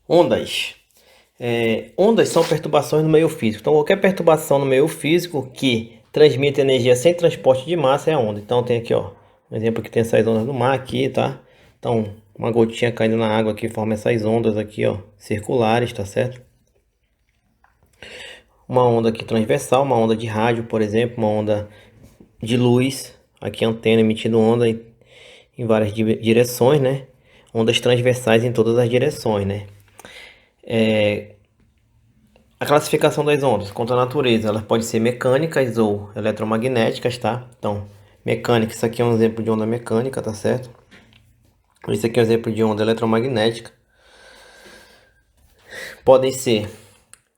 Ondas. Ondas são perturbações no meio físico. Então, qualquer perturbação no meio físico que transmite energia sem transporte de massa é onda. Então, tem aqui, ó, um exemplo que tem essas ondas no mar aqui, tá? Então, uma gotinha caindo na água aqui forma essas ondas aqui, ó, circulares, tá certo? Uma onda aqui transversal, uma onda de rádio, por exemplo, uma onda de luz, aqui a antena emitindo onda em várias direções, né? Ondas transversais em todas as direções, né? A classificação das ondas quanto à natureza, elas podem ser mecânicas ou eletromagnéticas, tá? Então, mecânica, isso aqui é um exemplo de onda mecânica, tá certo? Isso aqui é um exemplo de onda eletromagnética. Podem ser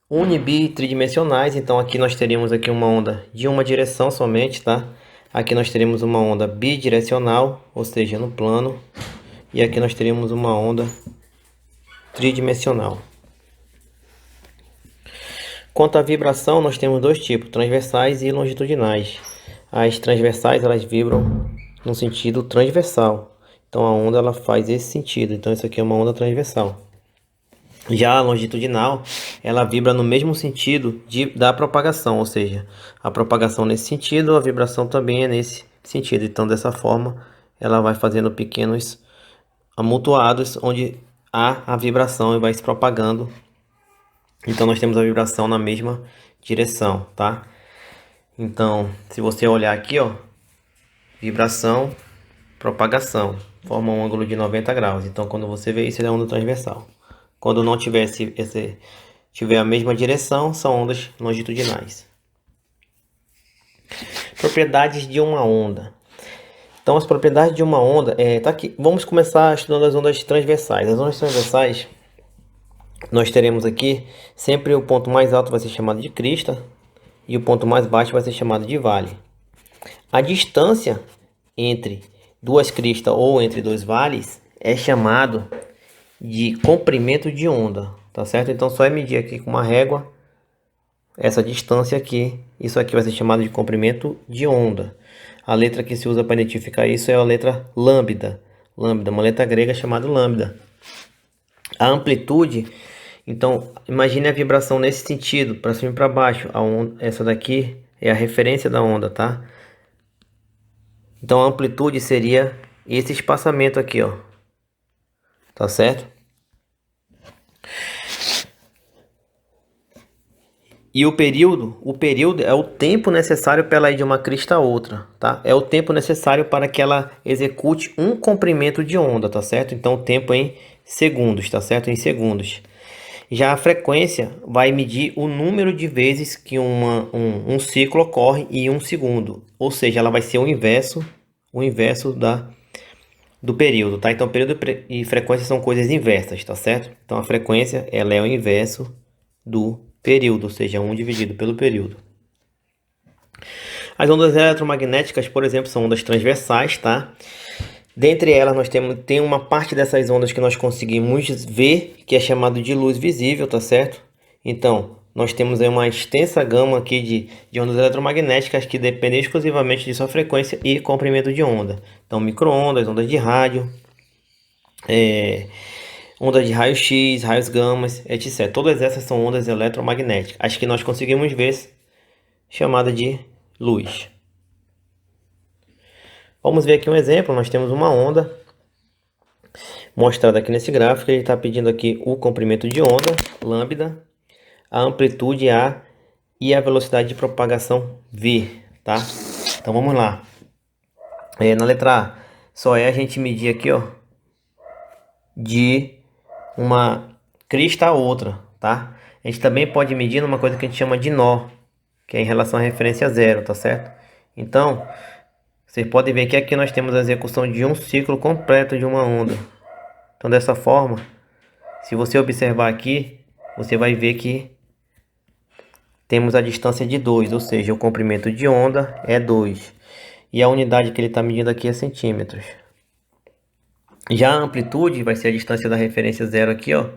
uni, bi, tridimensionais, então aqui nós teríamos aqui uma onda de uma direção somente, tá? Aqui nós teríamos uma onda bidirecional, ou seja, no plano. E aqui nós teríamos uma onda tridimensional. Quanto à vibração, nós temos dois tipos, transversais e longitudinais. As transversais, elas vibram no sentido transversal. Então a onda ela faz esse sentido. Então isso aqui é uma onda transversal. Já a longitudinal, ela vibra no mesmo sentido da propagação, ou seja, a propagação nesse sentido, a vibração também é nesse sentido. Então dessa forma, ela vai fazendo pequenos amontoados onde há a vibração e vai se propagando. Então nós temos a vibração na mesma direção, tá? Então, se você olhar aqui, ó, vibração, propagação, forma um ângulo de 90 graus. Então, quando você vê isso, ele é onda transversal. Quando não tiver a mesma direção, são ondas longitudinais. Propriedades de uma onda. Então, as propriedades de uma onda, tá aqui. Vamos começar estudando as ondas transversais. As ondas transversais, nós teremos aqui sempre o ponto mais alto vai ser chamado de crista e o ponto mais baixo vai ser chamado de vale. A distância entre duas cristas ou entre dois vales é chamado de comprimento de onda, tá certo? Então só é medir aqui com uma régua essa distância aqui. Isso aqui vai ser chamado de comprimento de onda. A letra que se usa para identificar isso é a letra lambda. Lambda, uma letra grega chamada lambda. A amplitude, então imagine a vibração nesse sentido, para cima e para baixo. Essa daqui é a referência da onda, tá? Então a amplitude seria esse espaçamento aqui, ó. Tá certo? E o período é o tempo necessário para ela ir de uma crista a outra, tá? É o tempo necessário para que ela execute um comprimento de onda, tá certo? Então o tempo em segundos, tá certo? Em segundos. Já a frequência vai medir o número de vezes que um ciclo ocorre em um segundo. Ou seja, ela vai ser o inverso do período, tá? Então período e frequência são coisas inversas, tá certo? Então a frequência ela é o inverso do período, ou seja, 1 dividido pelo período. As ondas eletromagnéticas, por exemplo, são ondas transversais, tá? Dentre elas nós tem uma parte dessas ondas que nós conseguimos ver, que é chamado de luz visível, tá certo? Então, nós temos aí uma extensa gama aqui de ondas eletromagnéticas que dependem exclusivamente de sua frequência e comprimento de onda. Então, micro-ondas, ondas de rádio, ondas de raio-x, raios gamas, etc. Todas essas são ondas eletromagnéticas. As que nós conseguimos ver, chamada de luz. Vamos ver aqui um exemplo. Nós temos uma onda mostrada aqui nesse gráfico. Ele está pedindo aqui o comprimento de onda, lambda, a amplitude A e a velocidade de propagação V, tá? Então vamos lá. Na letra A, só é a gente medir aqui, ó, de uma crista a outra, tá? A gente também pode medir numa coisa que a gente chama de nó, que é em relação à referência zero, tá certo? Então, vocês podem ver que aqui nós temos a execução de um ciclo completo de uma onda. Então, dessa forma, se você observar aqui, você vai ver que temos a distância de 2, ou seja, o comprimento de onda é 2. E a unidade que ele está medindo aqui é centímetros. Já a amplitude vai ser a distância da referência zero aqui, ó,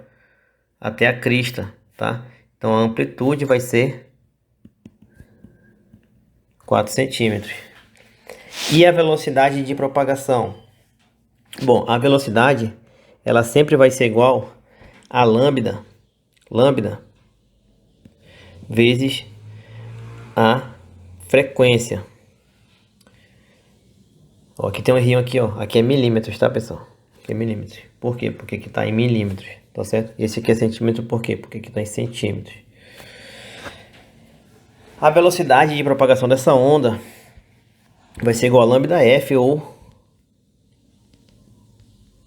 até a crista, tá? Então a amplitude vai ser 4 centímetros. E a velocidade de propagação? Bom, a velocidade ela sempre vai ser igual a lambda vezes a frequência. Ó, aqui tem um errinho aqui, ó. Aqui é milímetros, tá, pessoal? Aqui é milímetros. Por quê? Porque aqui tá em milímetros, tá certo? E esse aqui é centímetro, por quê? Porque aqui tá em centímetros. A velocidade de propagação dessa onda vai ser igual a lambda F ou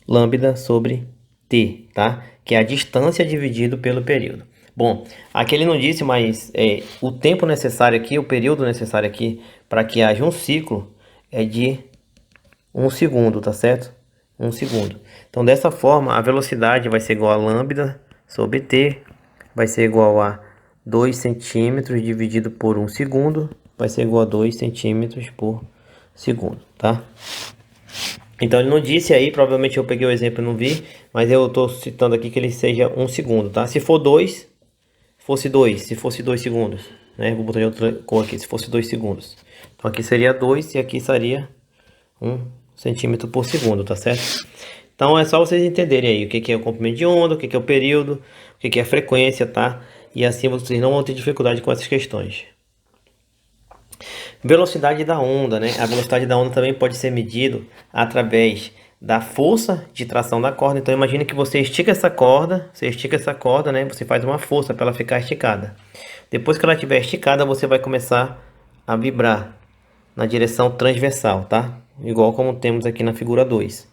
lambda sobre T, tá? Que é a distância dividido pelo período. Bom, aqui ele não disse, mas o tempo necessário aqui, o período necessário aqui para que haja um ciclo é de 1 segundo, tá certo? 1 segundo. Então, dessa forma, a velocidade vai ser igual a lambda sobre T, vai ser igual a 2 centímetros dividido por 1 segundo, vai ser igual a 2 centímetros por segundo, tá? Então, ele não disse aí, provavelmente eu peguei o exemplo e não vi, mas eu estou citando aqui que ele seja 1 segundo, tá? Se for 2, se fosse 2 segundos, né? Vou botar de outra cor aqui, se fosse 2 segundos. Então, aqui seria 2 e aqui seria 1 centímetro por segundo, tá certo? Então é só vocês entenderem aí o que é o comprimento de onda, o que é o período, o que é a frequência, tá? E assim vocês não vão ter dificuldade com essas questões. Velocidade da onda, né? A velocidade da onda também pode ser medido através da força de tração da corda. Então imagine que você estica essa corda, né? Você faz uma força para ela ficar esticada. Depois que ela estiver esticada, você vai começar a vibrar na direção transversal, tá? Igual como temos aqui na figura 2.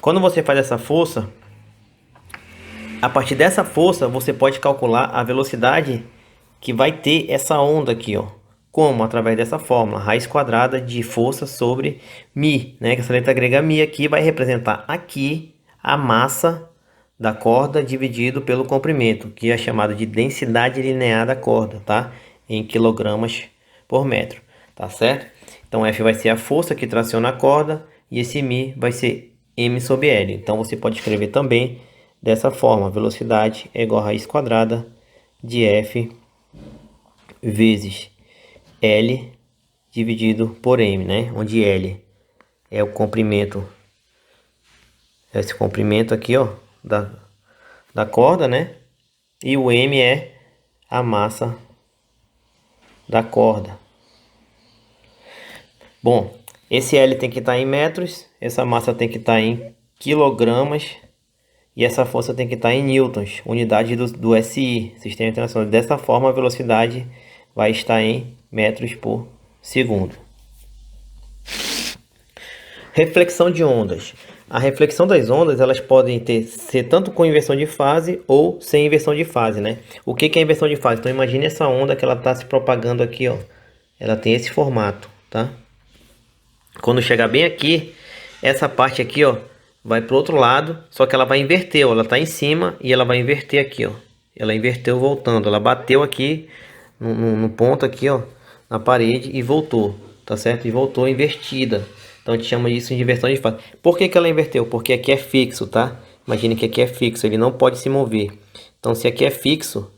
Quando você faz essa força, a partir dessa força você pode calcular a velocidade que vai ter essa onda aqui, ó. Como? Através dessa fórmula, raiz quadrada de força sobre μ, né? Que essa letra grega μ aqui vai representar aqui a massa da corda dividido pelo comprimento, que é chamado de densidade linear da corda, tá? Em quilogramas por metro, tá certo? Então F vai ser a força que traciona a corda e esse μ vai ser m sobre L. Então você pode escrever também dessa forma: velocidade é igual a raiz quadrada de F vezes L dividido por m, né? Onde L é o comprimento, esse comprimento aqui, ó, da corda, né? E o m é a massa da corda. Bom, esse L tem que estar em metros, essa massa tem que estar em quilogramas e essa força tem que estar em newtons, unidade do SI, Sistema Internacional. Dessa forma, a velocidade vai estar em metros por segundo. Reflexão de ondas. A reflexão das ondas, elas podem ser tanto com inversão de fase ou sem inversão de fase, né? O que é inversão de fase? Então, imagine essa onda que ela está se propagando aqui, ó. Ela tem esse formato, tá? Quando chegar bem aqui, essa parte aqui, ó, vai para o outro lado, só que ela vai inverter, ó, ela tá em cima e ela vai inverter aqui, ó. Ela inverteu voltando, ela bateu aqui no ponto aqui, ó, na parede e voltou, tá certo? E voltou invertida. Então a gente chama isso de inversão de fase. Por que ela inverteu? Porque aqui é fixo, tá? Imagine que aqui é fixo, ele não pode se mover. Então se aqui é fixo,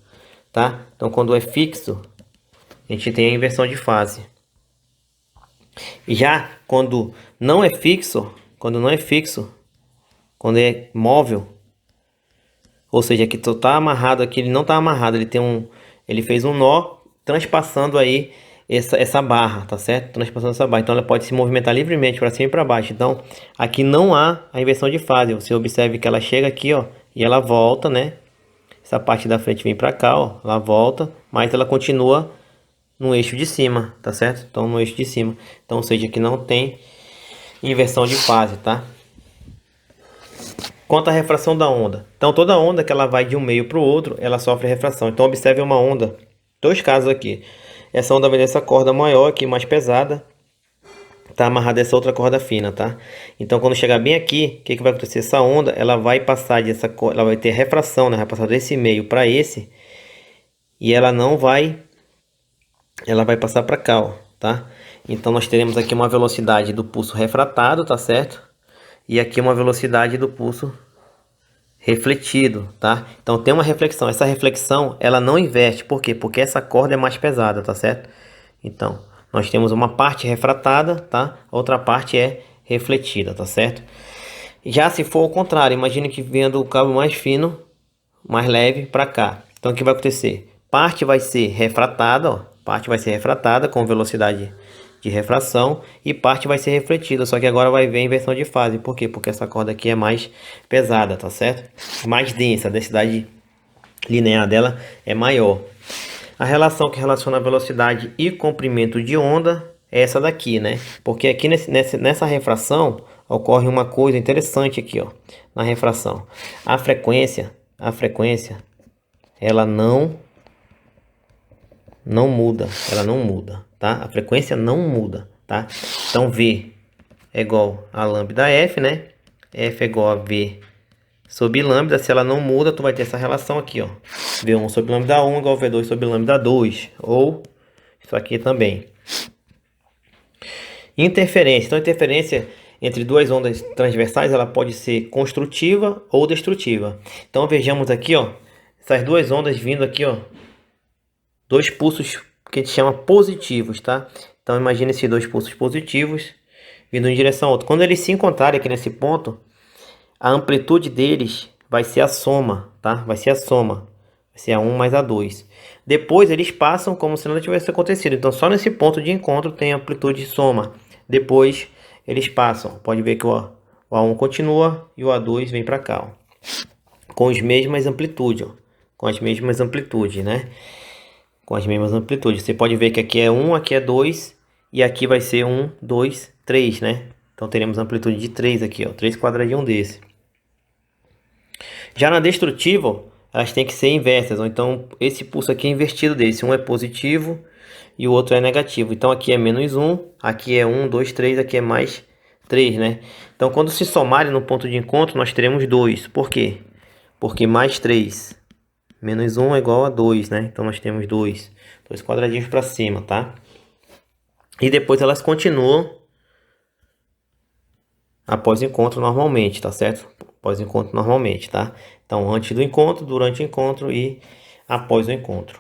tá? Então quando é fixo, a gente tem a inversão de fase. Já quando não é fixo, quando é móvel, ou seja, que tá amarrado aqui, ele não tá amarrado, ele fez um nó transpassando aí essa barra, tá certo? Transpassando essa barra, então ela pode se movimentar livremente para cima e para baixo. Então, aqui não há a inversão de fase. Você observe que ela chega aqui, ó, e ela volta, né? Essa parte da frente vem para cá, ó, ela volta, mas ela continua no eixo de cima, tá certo? Então no eixo de cima. Então, ou seja, que não tem inversão de fase, tá? Quanto à refração da onda. Então toda onda que ela vai de um meio para o outro, ela sofre refração. Então observe uma onda, dois casos aqui. Essa onda vem dessa corda maior aqui, mais pesada, tá amarrada essa outra corda fina, tá? Então quando chegar bem aqui, o que vai acontecer? Essa onda, ela vai passar dessa corda, ela vai ter refração, né? Vai passar desse meio para esse, e ela não vai, ela vai passar para cá, ó, tá? Então nós teremos aqui uma velocidade do pulso refratado, tá certo? E aqui uma velocidade do pulso refletido, tá? Então tem uma reflexão. Essa reflexão, ela não inverte. Por quê? Porque essa corda é mais pesada, tá certo? Então, nós temos uma parte refratada, tá? A outra parte é refletida, tá certo? Já se for o contrário, imagine que vendo o cabo mais fino mais leve para cá. Então o que vai acontecer? Parte vai ser refratada, ó, parte vai ser refratada com velocidade de refração e parte vai ser refletida, só que agora vai ver a inversão de fase. Por quê? Porque essa corda aqui é mais pesada, tá certo? Mais densa, a densidade linear dela é maior. A relação que relaciona a velocidade e comprimento de onda é essa daqui, né? Porque aqui nessa refração ocorre uma coisa interessante aqui, ó, na refração. A frequência, ela não muda, tá? A frequência não muda, tá? Então V é igual a lambda F, né? F é igual a V sobre lambda. Se ela não muda, tu vai ter essa relação aqui, ó. V1 sobre lambda 1 igual a V2 sobre lambda 2. Ou isso aqui também. Interferência. Então, interferência entre duas ondas transversais, ela pode ser construtiva ou destrutiva. Então, vejamos aqui, ó, essas duas ondas vindo aqui, ó, dois pulsos que a gente chama positivos, tá? Então, imagine esses dois pulsos positivos vindo em direção a outro. Quando eles se encontrarem aqui nesse ponto, a amplitude deles vai ser a soma, tá? Vai ser a soma. Vai ser a 1 mais a 2. Depois eles passam como se nada tivesse acontecido. Então só nesse ponto de encontro tem amplitude soma. Depois eles passam. Pode ver que o A1 continua e o A2 vem para cá, ó. Com as mesmas amplitudes, ó. Com as mesmas amplitudes, né? Com as mesmas amplitudes. Você pode ver que aqui é 1, aqui é 2 e aqui vai ser 1, 2, 3, né? Então teremos amplitude de 3 aqui, ó, 3 quadradinhos desse. Já na destrutiva, ó, elas têm que ser inversas, ou então esse pulso aqui é invertido desse. Um é positivo e o outro é negativo. Então aqui é menos 1, aqui é 1, 2, 3, aqui é mais 3, né? Então quando se somarem no ponto de encontro, nós teremos 2. Por quê? Porque mais 3 menos 1 é igual a 2, né? Então nós temos 2 quadradinhos para cima, tá? E depois elas continuam após o encontro normalmente, tá certo? Após o encontro normalmente, tá? Então, antes do encontro, durante o encontro e após o encontro.